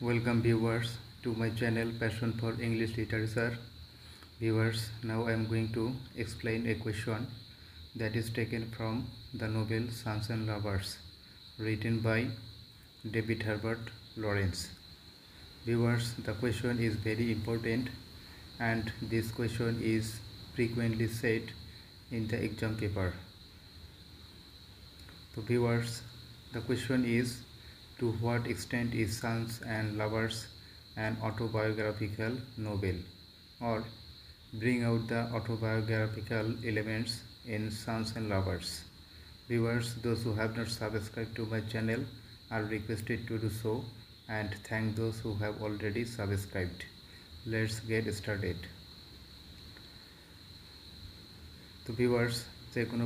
Welcome viewers to my channel Passion for English Literature. Viewers, now I am going to explain a question that is taken from the novel Sons and Lovers, written by David Herbert Lawrence. Viewers, the question is very important and this question is frequently said in the exam paper. So viewers, the question is, to what extent is Sons and Lovers an autobiographical novel, or bring out the autobiographical elements in Sons and Lovers. Viewers, those who have not subscribed to my channel are requested to do so, and thank those who have already subscribed. Let's get started. তো viewers, যে কোনো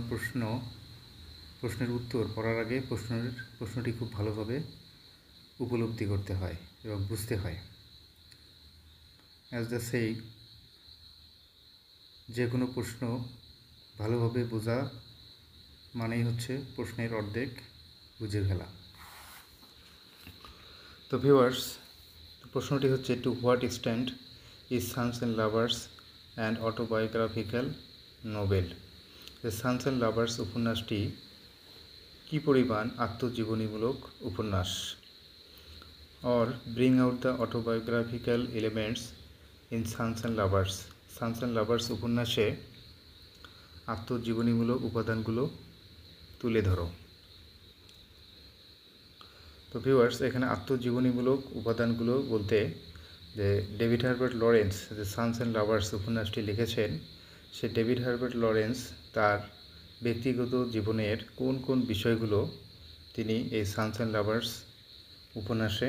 প্রশ্নের উত্তর পড়ার আগে প্রশ্নটি খুব ভালোভাবে উপলব্ধি করতে হয় এবং বুঝতে হয়। অ্যাজ দ্য সেই, যে কোনো প্রশ্ন ভালোভাবে বোঝা মানেই হচ্ছে প্রশ্নের অর্ধেক বুঝে ফেলা। তো ভিউয়ার্স, প্রশ্নটি হচ্ছে, to what extent is Sons and Lovers and autobiographical novel? The Sons and Lovers উপন্যাসটি কী পরিমাণ আত্মজীবনীমূলক উপন্যাস? Or bring out the autobiographical elements in Sons and Lovers. Sons and Lovers উপন্যাসে আত্মজীবনীমূলক উপাদানগুলো তুলে ধরো। তো ভিউয়ার্স, এখানে আত্মজীবনীমূলক উপাদানগুলো বলতে যে ডেভিড হার্বার্ট লরেন্স যে সানস অ্যান্ড লাভার্স উপন্যাসটি লিখেছেন, সে ডেভিড হার্বার্ট লরেন্স তার ব্যক্তিগত জীবনের কোন কোন বিষয়গুলো তিনি এই সানস অ্যান্ড লাভার্স উপন্যাসে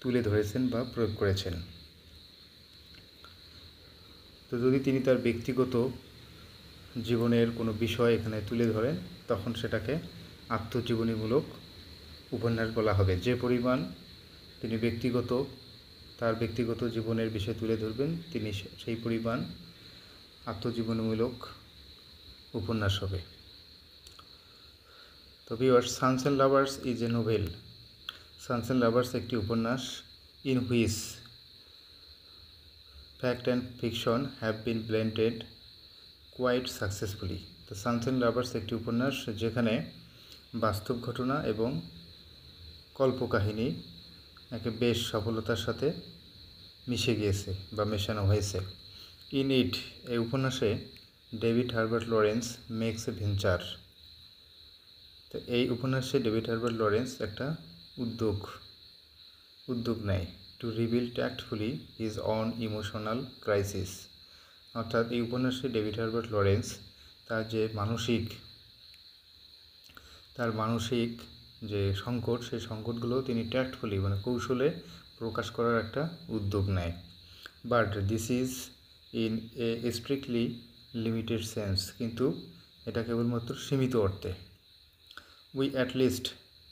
তুলে ধরেছেন বা প্রয়োগ করেছেন। তো যদি তিনি তার ব্যক্তিগত জীবনের কোনো বিষয় এখানে তুলে ধরেন, তখন সেটাকে আত্মজীবনীমূলক উপন্যাস বলা হবে। যে পরিমাণ তিনি তার ব্যক্তিগত জীবনের বিষয় তুলে ধরবেন, তিনি সেই পরিমাণ আত্মজীবনীমূলক উপন্যাস হবে। তো viewers, Sons and Lovers is a novel. সানস অ্যান্ড লাভার্স একটি উপন্যাস, in which fact and fiction have been blended quite successfully. তো সানস অ্যান্ড লাভার্স একটি উপন্যাস যেখানে বাস্তব ঘটনা এবং কল্পকাহিনী একে বেশ সফলতার সাথে মিশে গিয়েছে বা মেশানো হয়েছে। ইন ইট, এই উপন্যাসে David Herbert Lawrence makes a venture. তো এই উপন্যাসে ডেভিড হার্বার্ট লরেন্স একটা উদ্যোগ নেয়, to reveal tactfully his own emotional crisis. অর্থাৎ এই উপন্যাসে ডেভিড হার্বার্ট লরেন্স তার মানসিক যে সংকট, সেই সংকটগুলো তিনি ট্যাক্টফুলি কৌশলে প্রকাশ করার একটা উদ্যোগ নেয়। But this is in a strictly limited sense, কিন্তু এটা কেবলমাত্র সীমিত অর্থে। We at least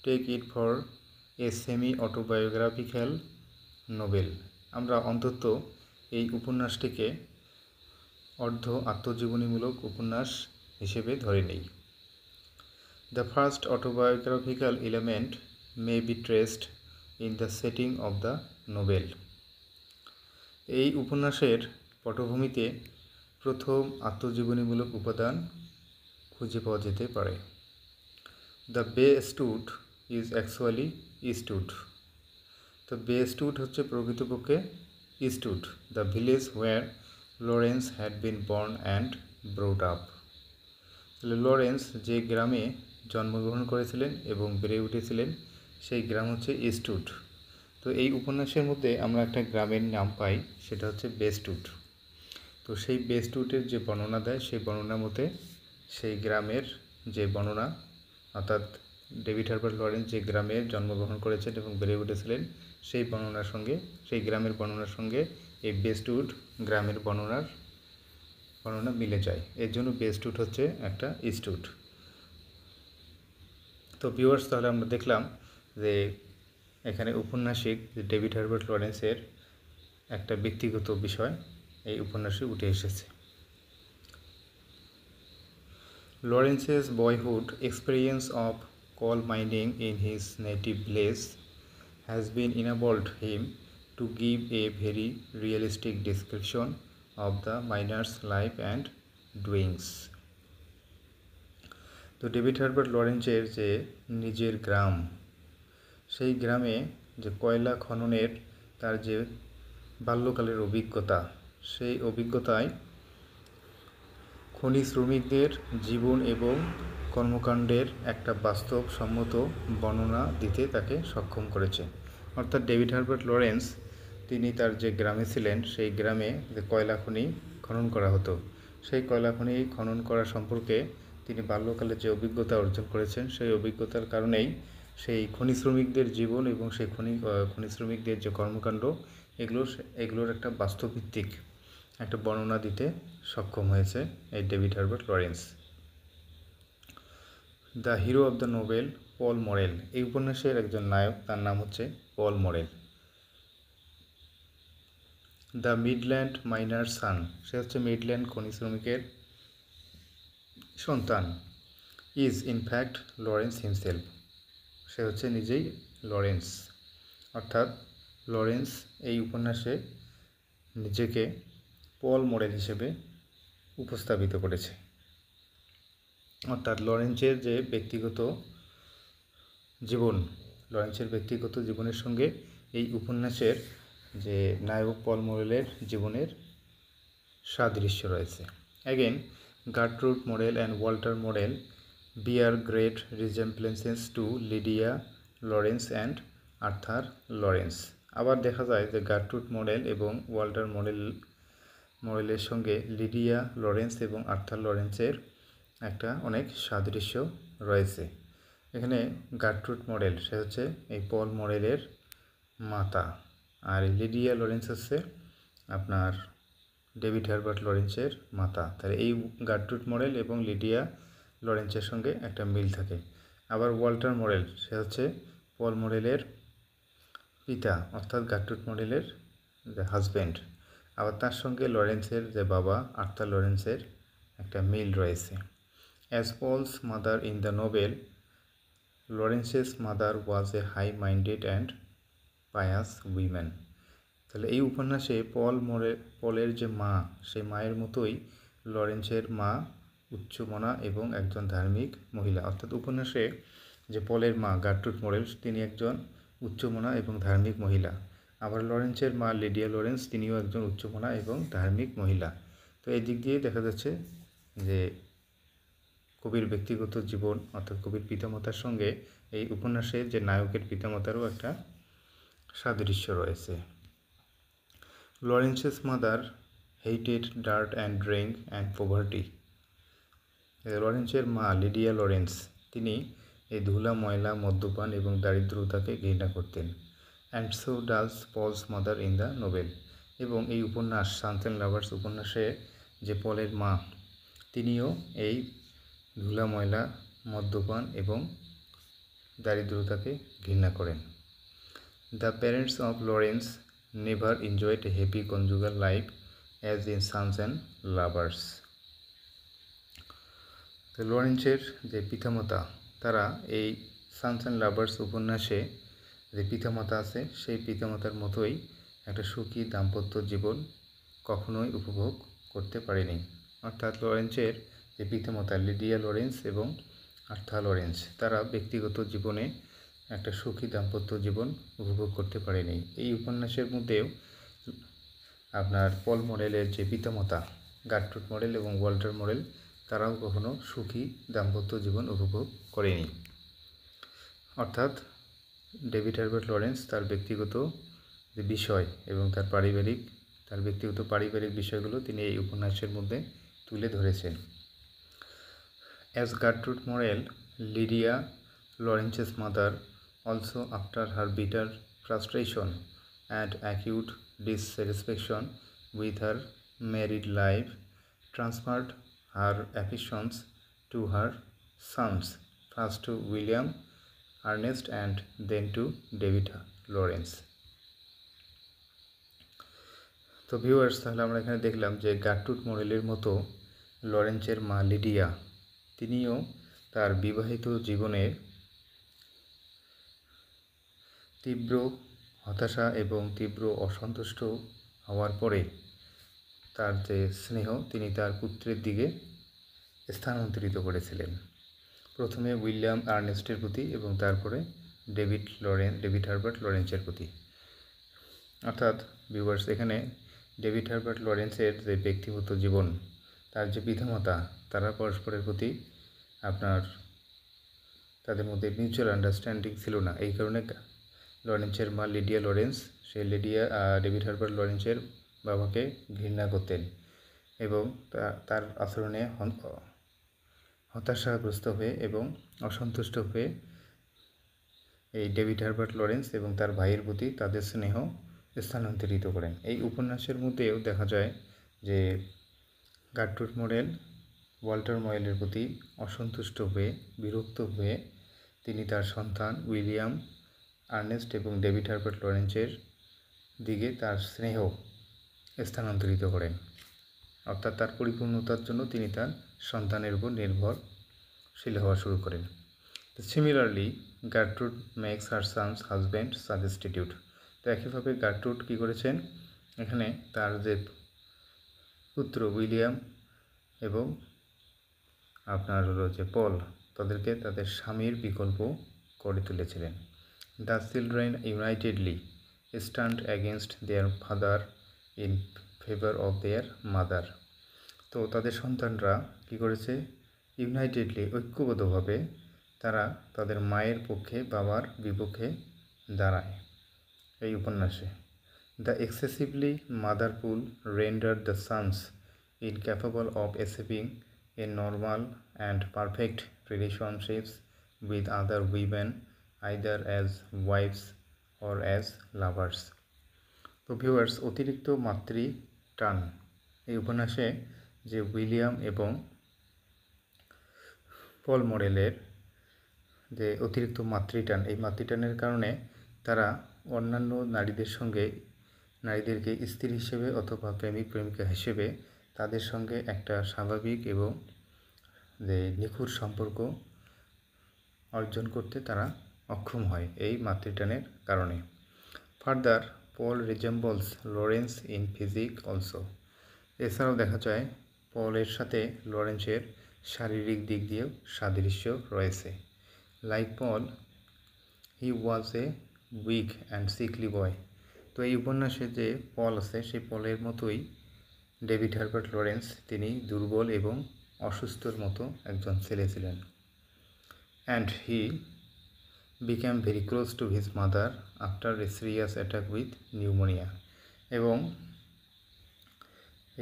take it for a semi autobiographical novel. আমরা অন্তত এই উপন্যাসটিকে অর্ধ আত্মজীবনীমূলক উপন্যাস হিসেবে ধরে নিই। The first autobiographical element may be traced in the setting of the Nobel. এই উপন্যাসের পটভূমিতে প্রথম আত্মজীবনীমূলক উপাদান খুঁজে পাওয়া যেতে পারে। দ্য বে স্টুড ইজ অ্যাকচুয়ালি ইস্টউড। তো বে স্টুড হচ্ছে প্রকৃতপক্ষে Eastwood, the village where Lawrence had been born and brought up. Lawrence যে গ্রামে জন্মগ্রহণ করেছিলেন এবং বেড়ে উঠেছিলেন, সেই গ্রাম হচ্ছে ইস্টউড। তো এই উপন্যাসের মধ্যে আমরা একটা গ্রামের নাম পাই, সেটা হচ্ছে বেস্টউড। তো সেই বেস্টউডের যে বর্ণনা দেয়, সেই বর্ণনার মধ্যে সেই গ্রামের যে বর্ণনা, অর্থাৎ ডেভিড হার্বার্ট লরেন্স যে গ্রামে জন্মগ্রহণ করেছেন এবং বেড়ে উঠেছিলেন, সেই গ্রামের বর্ণনার সঙ্গে এই বেস্টউড গ্রামের বর্ণনা মিলে যায়। এর জন্য বেস্টউড হচ্ছে একটা ইস্টউড। তো ভিউয়ার্স, তাহলে আমরা দেখলাম যে এখানে ঔপন্যাসিক ডেভিড হার্বার্ট লরেন্সের একটা ব্যক্তিগত বিষয় এই উপন্যাসে উঠে এসেছে। Lawrence's boyhood experience of coal mining in his native village has been enabled him to give a very realistic description of the miner's life and doings. তো ডেভিড হার্বার্ট লরেন্সের যে নিজের গ্রাম, সেই গ্রামে যে কয়লা খননের তার যে বাল্যকালের অভিজ্ঞতা, সেই অভিজ্ঞতায় খনি শ্রমিকদের জীবন এবং কর্মকাণ্ডের একটা বাস্তবসম্মত বর্ণনা দিতে তাকে সক্ষম করেছে। অর্থাৎ ডেভিড হার্বার্ট লরেন্স তিনি তার যে গ্রামে ছিলেন, সেই গ্রামে যে কয়লা খনি খনন করা হতো, সেই কয়লা খনি খনন করা সম্পর্কে তিনি বাল্যকালে যে অভিজ্ঞতা অর্জন করেছেন, সেই অভিজ্ঞতার কারণেই সেই খনি শ্রমিকদের জীবন এবং সেই খনি শ্রমিকদের যে কর্মকাণ্ড, এগুলোর একটা বাস্তবভিত্তিক একটা বর্ণনা দিতে সক্ষম হয়েছে এই David Herbert Lawrence. The hero of the Nobel পল মরেল, এই উপন্যাসের একজন নায়ক, তার নাম হচ্ছে পল মরেল। দ্য মিডল্যান্ড মাইনার সান, সে হচ্ছে মিডল্যান্ড খনি শ্রমিকের সন্তান। ইজ ইনফ্যাক্ট লরেন্স হিমসেলফ, সে হচ্ছে নিজেই লরেন্স। অর্থাৎ লরেন্স এই উপন্যাসে নিজেকে পল মরেল হিসেবে উপস্থাপিত করেছে। অর্থাৎ লরেন্সের যে ব্যক্তিগত জীবনের সঙ্গে এই উপন্যাসের যে নায়ক পল মরেলের জীবনের সাদৃশ্য রয়েছে। Again Gertrude Morel and Walter Morel bear great resemblances to Lydia Lawrence and Arthur Lawrence. আবার দেখা যায় যে গার্ট্রুড মরেল এবং ওয়াল্টার মরেলের সঙ্গে লিডিয়া লরেন্স এবং আর্থার লরেন্সের একটা অনেক সাদৃশ্য রয়েছে। এখানে গার্ট্রুড মরেল, সে হচ্ছে এই পল মরেলের মাতা, আর লিডিয়া লরেন্স হচ্ছে আপনার ডেভিড হার্বার্ট লরেন্সের মাতা। তাহলে এই গার্ট্রুড মরেল এবং লিডিয়া লরেন্সের সঙ্গে একটা মিল থাকে। আবার ওয়াল্টার মরেল, সে হচ্ছে পল মরেলের পিতা, অর্থাৎ গার্ট্রুড মরেলের যে হাজব্যান্ড। আবার তার সঙ্গে লরেন্সের যে বাবা আর্থার লরেন্সের একটা মিল রয়েছে। As Paul's mother in the novel, Lawrence's mother was a high minded and pious women. তাহলে এই উপন্যাসে পলের যে মা, সেই মায়ের মতোই লরেন্সের মা উচ্চমনা এবং একজন ধার্মিক মহিলা। অর্থাৎ উপন্যাসে যে পলের মা গার্ট্রুড মরেল, তিনি একজন উচ্চমনা এবং ধার্মিক মহিলা। আবার লরেন্সের মা লিডিয়া লরেন্স, তিনিও একজন উচ্চমনা এবং ধার্মিক মহিলা। তো এই দিক দিয়ে দেখা যাচ্ছে যে কবির ব্যক্তিগত জীবন, অর্থাৎ কবির পিতামাতার সঙ্গে এই উপন্যাসের যে নায়কের পিতামাতারও একটা সাদৃশ্য রয়েছে। Lawrence's mother hated dirt and drink and poverty. লরেন্সের মা লিডিয়া লরেন্স, তিনি এই ধুলা, ময়লা, মদ্যপান এবং দারিদ্রতাকে ঘৃণা করতেন। And so does Paul's mother in the Nobel. এবং এই উপন্যাস সানস অ্যান্ড লাভার্স উপন্যাসে যে পলের মা, তিনিও এই ধুলা, ময়লা, মদ্যপান এবং দারিদ্রতাকে ঘৃণা করেন। The parents of Lawrence never enjoyed A happy conjugal life as in Sons and lovers. তো লরেন্সের যে পিতামাতা, তারা এই সানস অ্যান্ড লাভার্স উপন্যাসে যে পিতামাতা আছে, সেই পিতামাতার মতোই একটা সুখী দাম্পত্য জীবন কখনোই উপভোগ করতে পারেনি। অর্থাৎ লরেন্সের যে পিতামাতা লিডিয়া লরেন্স এবং আর্থার লরেন্স, তারা ব্যক্তিগত জীবনে একটা সুখী দাম্পত্য জীবন উপভোগ করতে পারেনি। এই উপন্যাসের মধ্যেও আপনার পল মরেলের যে পিতামাতা গার্ট্রুড মরেল এবং ওয়াল্টার মরেল, তারাও কখনো সুখী দাম্পত্য জীবন উপভোগ করেনি। অর্থাৎ ডেভিড হার্বার্ট লরেন্স তার ব্যক্তিগত যে বিষয় এবং তার ব্যক্তিগত পারিবারিক বিষয়গুলো তিনি এই উপন্যাসের মধ্যে তুলে ধরেছেন। As Gertrude Morel, Lydia Lawrence's mother also after her bitter frustration and acute dissatisfaction with her married life transferred her affections to her sons, first to William Ernest and then to David Lawrence. তো viewers, তাহলে আমরা এখানে দেখলাম যে Gertrude মরেলের মতো লরেন্সের মা Lydia, তিনিও তার বিবাহিত জীবনে তীব্র হতাশা এবং তীব্র অসন্তুষ্ট হওয়ার পরে তার যে স্নেহ তিনি তার পুত্রের দিকে স্থানান্তরিত করেছিলেন, প্রথমে উইলিয়াম আর্নেস্টের প্রতি এবং তারপরে ডেভিড হার্বার্ট লরেন্সের প্রতি। অর্থাৎ ভিউয়ার্স, এখানে ডেভিড হার্বার্ট লরেন্সের যে ব্যক্তিগত জীবন, তার যে পিতামাতা, তারা পরস্পরের প্রতি তাদের মধ্যে মিউচুয়াল আন্ডারস্ট্যান্ডিং ছিল না। এই কারণে লরেন্সের মা লিডিয়া লরেন্স, ডেভিড হার্বার্ট লরেন্সের বাবাকে ঘৃণা করতেন এবং তার আচরণে হতাশাগ্রস্ত হয়ে এবং অসন্তুষ্ট হয়ে এই ডেভিড হার্বার্ট লরেন্স এবং তার ভাইয়ের প্রতি তাদের স্নেহ স্থানান্তরিত করেন। এই উপন্যাসের মধ্যেও দেখা যায় যে গার্ট্রুড মরেল ওয়াল্টার মরেলের প্রতি অসন্তুষ্ট হয়ে বিরক্ত হয়ে তিনি তার সন্তান উইলিয়াম আর্নেস্ট এবং ডেভিড হার্বার্ট লরেন্সের দিকে তার স্নেহ স্থানান্তরিত করেন। অর্থাৎ তার পরিপূর্ণতার জন্য তিনি তার সন্তানের উপর নির্ভরশীল হওয়া শুরু করেন। সিমিলারলি গার্ট্রুড মেক্স হার সানস হাজব্যান্ড সাবস্টিটিউট। তো একইভাবে গার্ট্রুড কী করেছেন, এখানে তার যে পুত্র উইলিয়াম এবং যে পল, তাদেরকে তাদের স্বামীর বিকল্প করে তুলেছিলেন। The children unitedly stand against their father in favour of their mother. তো তাদের সন্তানরা কী করেছে, ইউনাইটেডলি ঐক্যবদ্ধভাবে তারা তাদের মায়ের পক্ষে বাবার বিপক্ষে দাঁড়ায়। এই উপন্যাসে the excessively motherful render the sons incapable of achieving a normal and perfect relationships with other women either as wifes or as lovers. তো ভিউয়ার্স, অতিরিক্ত মাতৃ টান, এই উপন্যাসে যে উইলিয়াম এবং পল মরেলের যে অতিরিক্ত মাতৃটান, এই মাতৃটানের কারণে তারা অন্যান্য নারীদেরকে স্ত্রী হিসেবে অথবা প্রেমিক প্রেমিকা হিসেবে তাদের সঙ্গে একটা স্বাভাবিক এবং যে নিখুঁত সম্পর্ক অর্জন করতে তারা অক্ষম হয় এই মাতৃটানের কারণে। Further Paul resembles Lawrence in physique also. এছাড়াও দেখা যায় পলের সাথে লরেন্সের শারীরিক দিক দিয়েও সাদৃশ্য রয়েছে। Like Paul, he was a weak and sickly boy. তো এই উপন্যাসে যে পল আছে, সেই পলের মতোই ডেভিড হার্বার্ট লরেন্স তিনি দুর্বল এবং অসুস্থর মতো একজন ছেলে ছিলেন। And he became very close to his mother after a serious attack with pneumonia. এবং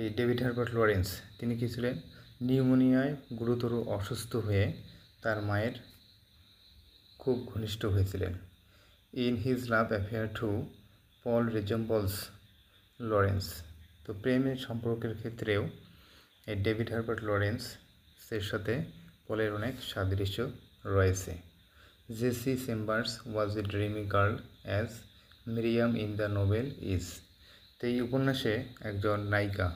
এই ডেভিড হার্বার্ট লরেন্স তিনি কী ছিলেন, নিউমোনিয়ায় গুরুতর অসুস্থ হয়ে তার মায়ের খুব ঘনিষ্ঠ হয়েছিলেন। In his love affair too Paul resembles Lawrence. তো প্রেমের সম্পর্কের ক্ষেত্রেও এই ডেভিড হার্বার্ট লরেন্সের সাথে পলের অনেক সাদৃশ্য রয়েছে। Jessie Chambers was a dreamy girl as Miriam in the novel is. তো এই উপন্যাসে একজন নায়িকা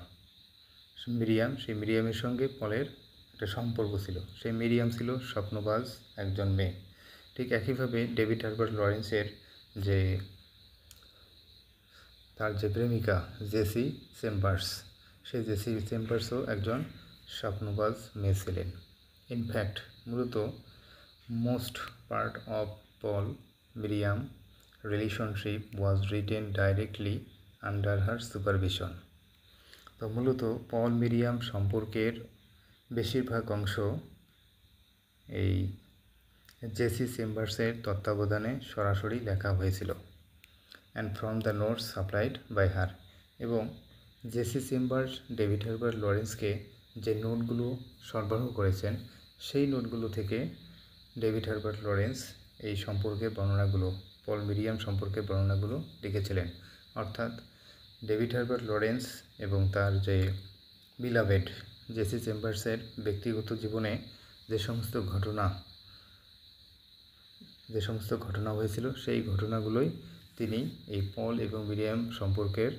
মিরিয়াম, সেই মিরিয়ামের সঙ্গে পলের একটা সম্পর্ক ছিল। সেই মিরিয়াম ছিল স্বপ্নবাজ একজন মেয়ে। ঠিক একইভাবে ডেভিড হার্বার্ট লরেন্সের তার যে প্রেমিকা জেসি চেম্বার্স, সেই জেসি চেম্বার্সও একজন স্বপ্নবাজ মেয়ে ছিলেন। ইনফ্যাক্ট মূলত most part of Paul Miriam relationship was written directly under her supervision. তো মূলত পল মিরিয়াম সম্পর্কের বেশিরভাগ অংশ এই জেসি চেম্বার্সের তত্ত্বাবধানে সরাসরি লেখা হয়েছিল। And from the notes supplied by her. এবং জেসি চেম্বার্স ডেভিড হার্বার্ট লরেন্সকে যে নোটগুলো সরবরাহ করেছেন, সেই নোটগুলো থেকে ডেভিড হার্বার্ট লরেন্স এই সম্পর্কের বর্ণনাগুলো, পল মিরিয়াম সম্পর্কের বর্ণনাগুলো লিখেছিলেন। অর্থাৎ ডেভিড হার্বার্ট লরেন্স এবং তার যে বিলাভেড জেসি চেম্বার্সের ব্যক্তিগত জীবনে যে সমস্ত ঘটনা হয়েছিল, সেই ঘটনাগুলোই তিনি এই পল এবং মিরিয়াম সম্পর্কের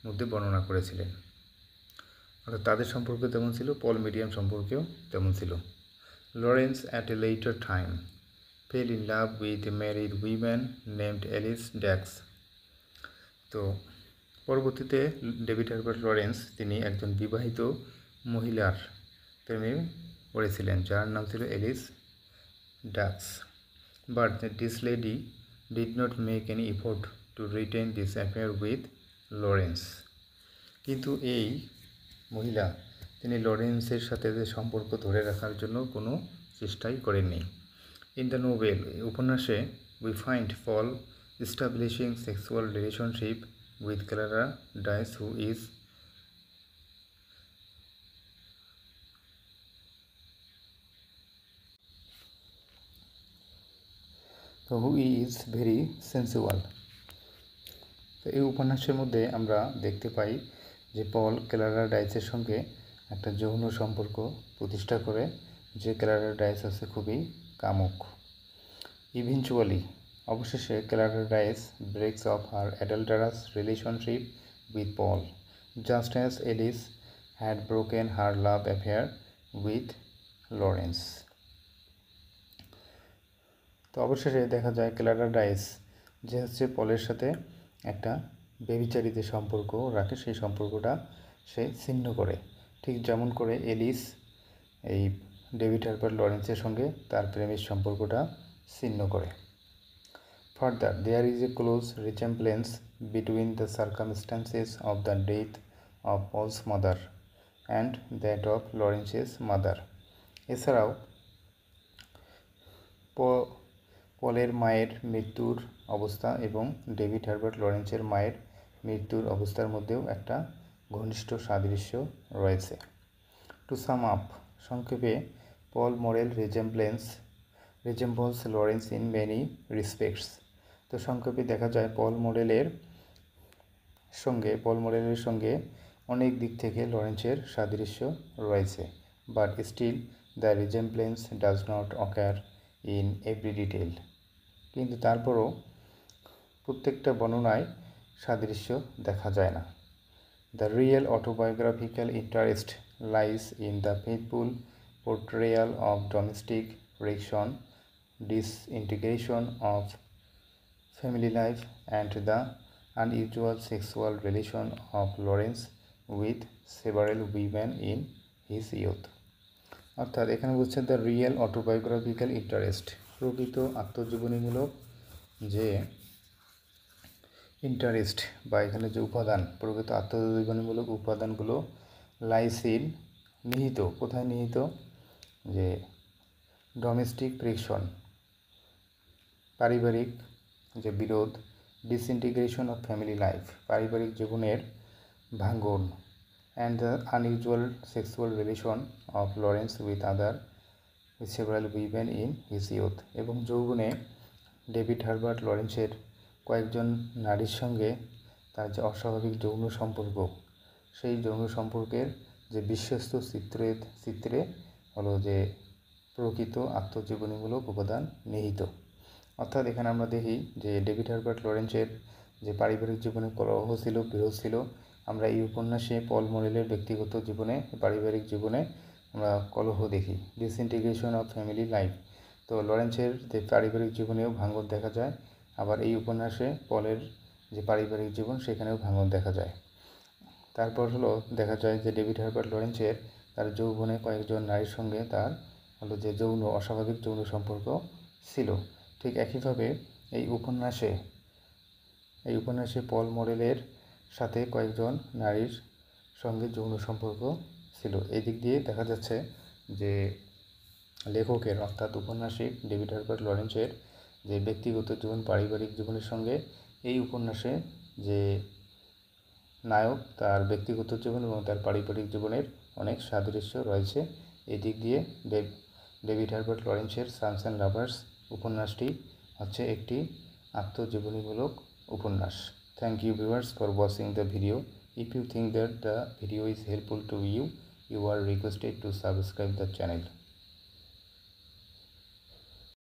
মধ্যে বর্ণনা করেছিলেন। অর্থাৎ তাদের সম্পর্ক তেমন ছিল, পল মিরিয়াম সম্পর্কেও তেমন ছিল। Lawrence at a letter time fell in love with a married woman named Alice Dax. তো পরবর্তীতে ডেভিড হার্বার্ট লরেন্স তিনি একজন বিবাহিত মহিলার প্রেমে পড়েছিলেন যার নাম ছিল Alice Dax. But this lady did not make any effort to retain this affair with Lawrence. কিন্তু এই মহিলা তিনি লরেন্সের সাথে যে সম্পর্ক ধরে রাখার জন্য কোনো চেষ্টাই করেননি। ইন দ্য নোভেল উপন্যাসে we find Paul establishing sexual relationship with Clara Dice, who is very sensual. তো এই উপন্যাসের মধ্যে আমরা দেখতে পাই যে পল ক্লারা ডাইসের সঙ্গে একটা যৌন সম্পর্ক প্রতিষ্ঠা করে, যে ক্লারা ডাইস আছে খুবই কামুক। ইভেনচুয়ালি অবশেষে Clara Dawes breaks off her adulterous relationship with Paul, just as Alice had broken her love affair with Lawrence. তো অবশেষে দেখা যায় ক্লারা ডাইস যে হচ্ছে পলের সাথে একটা ব্যভিচারী যে সম্পর্ক রাখে সেই সম্পর্কটা সে ছিন্ন করে, ঠিক যেমন করে এলিস এই ডেভিড হার্বার্ট লরেন্সের সঙ্গে তার প্রেমের সম্পর্কটা ছিন্ন করে। Further, there is a close resemblance between the circumstances of the death of Paul's mother and that of Lawrence's mother. এছাড়াও পলের মায়ের মৃত্যুর অবস্থা এবং ডেভিড হার্বার্ট লরেন্সের মায়ের মৃত্যুর অবস্থার মধ্যেও একটা ঘনিষ্ঠ সাদৃশ্য রয়েছে। টু সাম আপ, সংক্ষেপে Paul Morel resembles Lawrence in many respects. তো সংক্ষেপে দেখা যায় পল মোরেলের সঙ্গে অনেক দিক থেকে লরেন্সের সাদৃশ্য রয়েছে, but still the resemblance does not occur in every detail. কিন্তু তারপরও প্রত্যেকটা বর্ণনায় সাদৃশ্য দেখা যায় না। The real autobiographical interest lies in the faithful portrayal of domestic friction, disintegration of family life, and the unusual sexual relation of Lawrence with several women in his youth. অর্থাৎ এখানে বলছে দ্য রিয়েল অটোবায়োগ্রাফিক্যাল ইন্টারেস্ট, প্রকৃত আত্মজীবনীমূলক যে interest বা এখানে যে উপাদান, প্রকৃত আত্মজীবনীমূলক উপাদানগুলো লাইসিন নিহিত, কোথায় নিহিত, যে ডোমেস্টিক ফ্রিকশন পারিবারিক যে বিরোধ, ডিসইন্টিগ্রেশন অফ ফ্যামিলি লাইফ পারিবারিক জীবনের ভাঙ্গন, and the unusual sexual relation of Lawrence with several women in his youth, এবং যৌবনে ডেভিড হার্বার্ট লরেন্সের কয়েকজন নারীর সঙ্গে তার যে অস্বাভাবিক যৌন সম্পর্ক, সেই যৌন সম্পর্কের যে বিশ্বস্ত চিত্রে হলো যে প্রকৃত আত্মজীবনীমূলক উপাদান নিহিত। অর্থাৎ এখানে আমরা দেখি যে ডেভিড হার্বার্ট লরেন্সের যে পারিবারিক জীবনে কলহ ছিল, বিরোধ ছিল, আমরা এই উপন্যাসে পল মোরেলের ব্যক্তিগত জীবনে, পারিবারিক জীবনে আমরা কলহ দেখি। ডিসইন্টিগ্রেশন অফ ফ্যামিলি লাইফ, তো লরেন্সের যে পারিবারিক জীবনেও ভাঙন দেখা যায়, আবার এই উপন্যাসে পলের যে পারিবারিক জীবন সেখানেও ভাঙন দেখা যায়। তারপর হলো দেখা যায় যে ডেভিড হার্বার্ট লরেন্সের তার যৌবনে কয়েকজন নারীর সঙ্গে তার হলো যে অস্বাভাবিক যৌন সম্পর্ক ছিল। ঠিক একইভাবে এই উপন্যাসে পল মোরেলের সাথে কয়েকজন নারীর সঙ্গে যৌন সম্পর্ক ছিল। এই দিক দিয়ে দেখা যাচ্ছে যে লেখকের অর্থাৎ উপন্যাসিক ডেভিড হার্বার্ট লরেন্সের যে ব্যক্তিগত জীবন, পারিবারিক জীবনের সঙ্গে এই উপন্যাসে যে নায়ক তার ব্যক্তিগত জীবন এবং তার পারিবারিক জীবনের অনেক সাদৃশ্য রয়েছে। এই দিক দিয়ে ডেভিড হার্বার্ট লরেন্সের সানস অ্যান্ড লাভার্স উপন্যাসটি হচ্ছে একটি আত্মজীবনীমূলক উপন্যাস। Thank you viewers for watching the video. If you think that the video is helpful to you, you are requested to subscribe the channel.